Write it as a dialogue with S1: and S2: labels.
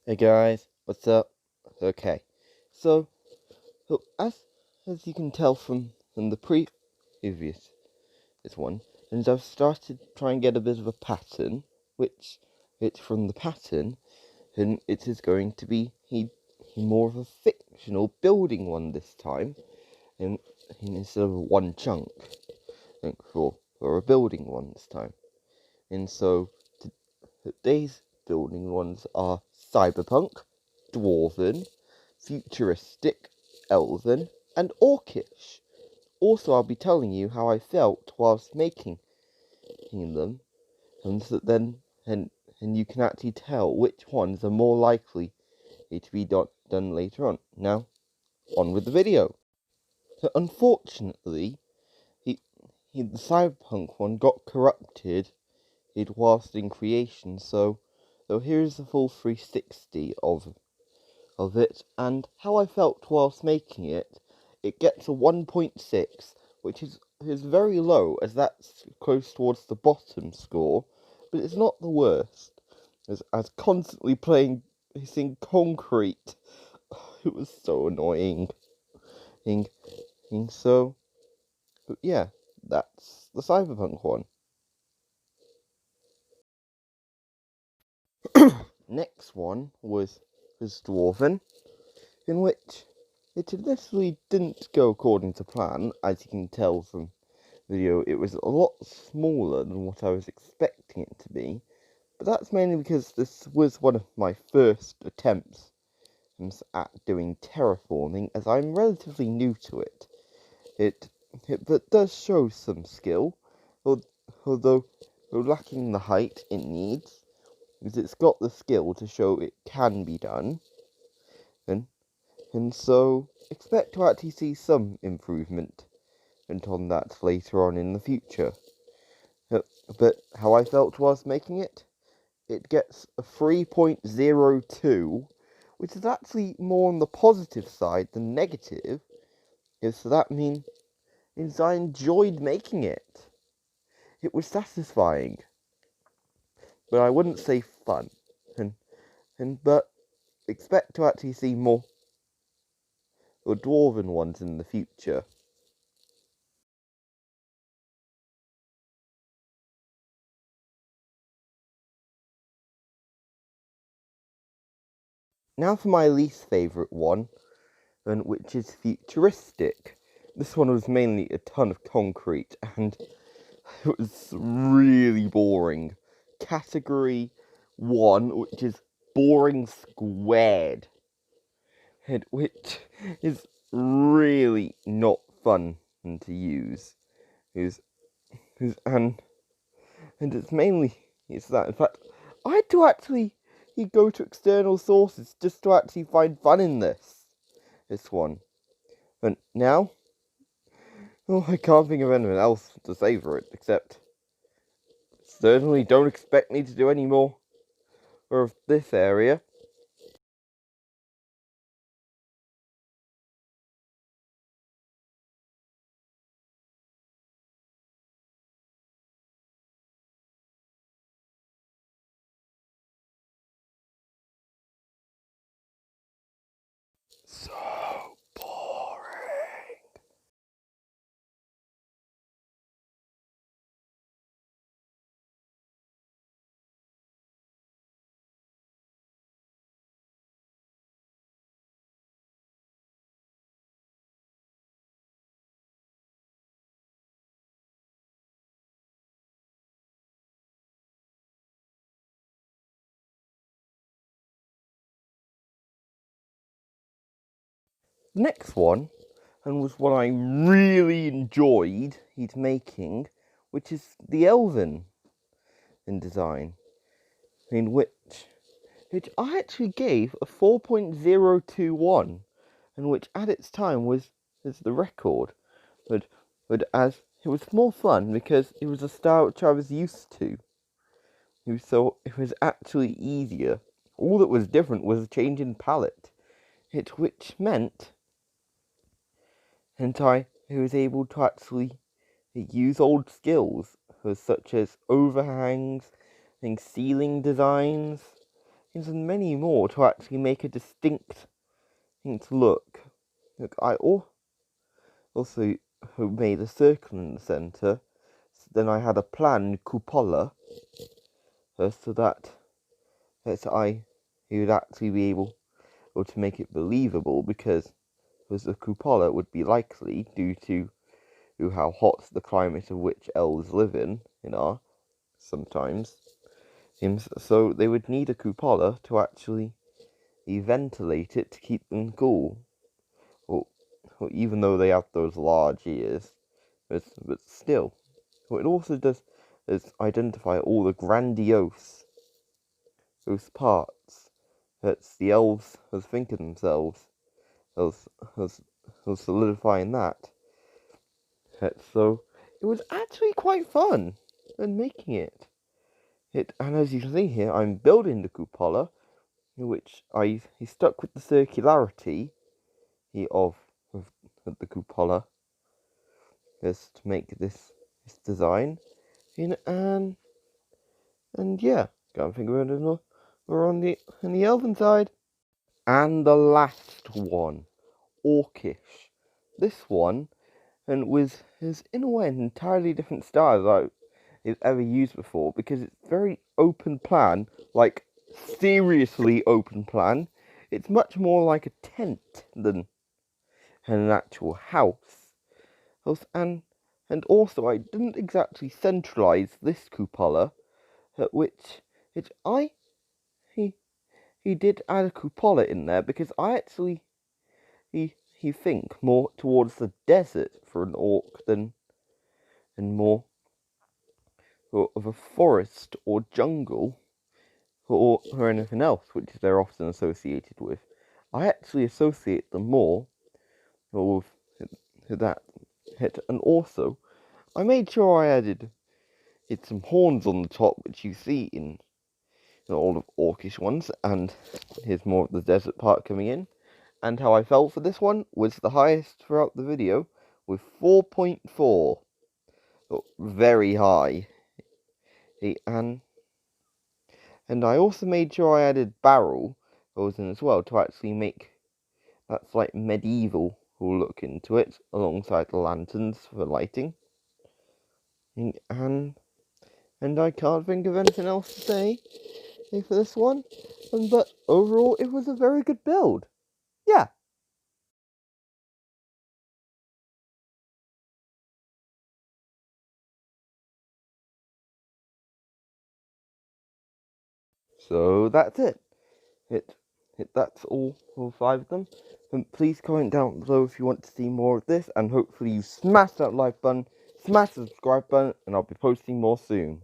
S1: Hey guys, what's up? Okay, so, as you can tell from the previous this one, and I've started to try and get a bit of a pattern, which from the pattern, and it is going to be more of a fictional building one this time, and instead of one chunk, I think for a building one this time, and so today's building ones are cyberpunk, dwarven, futuristic, elven, and orcish. Also, I'll be telling you how I felt whilst making them, and so then and you can actually tell which ones are more likely to be done later on. Now, on with the video. So, unfortunately, the cyberpunk one got corrupted whilst in creation. So here's the full 360 of it, and how I felt whilst making it. It gets a 1.6, which is very low, as that's close towards the bottom score, but it's not the worst, as constantly hitting concrete. It was so annoying. So, but yeah, that's the cyberpunk one. Next one was dwarven, in which it initially didn't go according to plan. As you can tell from the video, it was a lot smaller than what I was expecting it to be, but that's mainly because this was one of my first attempts at doing terraforming, as I'm relatively new to it. It but does show some skill, although lacking the height it needs, because it's got the skill to show it can be done, and so expect to actually see some improvement on that later on in the future. But how I felt whilst making it, it gets a 3.02, which is actually more on the positive side than negative. So that means I enjoyed making it. It was satisfying, but I wouldn't say fun. But expect to actually see more dwarven ones in the future. Now for my least favourite one, which is futuristic. This one was mainly a ton of concrete, and it was really boring. Category 1, which is boring squared, which is really not fun to use. And it's mainly that. In fact, I had to actually go to external sources just to actually find fun in this one. And now, I can't think of anything else to say for it, except certainly don't expect me to do any more of this area. So boring. The next one, and was one I really enjoyed making, which is the Elven in design, in which I actually gave a 4.021, and which at its time was the record, but as it was more fun because it was a style which I was used to. So it was actually easier. All that was different was a change in palette, which meant and I was able to actually use old skills such as overhangs and ceiling designs, and many more to actually make a distinct look. Look, I also made a circle in the centre. So then I had a planned cupola, so that he would actually be able to make it believable, because the cupola would be likely, due to how hot the climate of which elves live in are sometimes. So they would need a cupola to actually ventilate it to keep them cool. Well, even though they have those large ears, but still. What it also does is identify all the grandiose those parts that the elves think of themselves as, as, as solidifying that. So it was actually quite fun in making it. And as you can see here, I'm building the cupola, which he stuck with the circularity of the cupola, just to make this design. And yeah, can't think of it anymore. We're on the elven side. And the last one, orcish. This one is in a way an entirely different style that I've ever used before, because it's very open plan, like seriously open plan. It's much more like a tent than an actual house. And also I didn't exactly centralize this cupola, which I he did add a cupola in there because I actually he think more towards the desert for an orc than more of a forest or jungle or anything else, which they're often associated with. I actually associate them more with that. And also, I made sure I added some horns on the top, which you see in all of orcish ones, and here's more of the desert part coming in. And how I felt for this one was the highest throughout the video, with 4.4. Very high. And I also made sure I added barrel holes in as well, to actually make that slight medieval look into it, alongside the lanterns for lighting. And I can't think of anything else to say for this one. But overall, it was a very good build. Yeah. So that's it. That's all 5 of them. And please comment down below if you want to see more of this, and hopefully you smash that like button, smash the subscribe button, and I'll be posting more soon.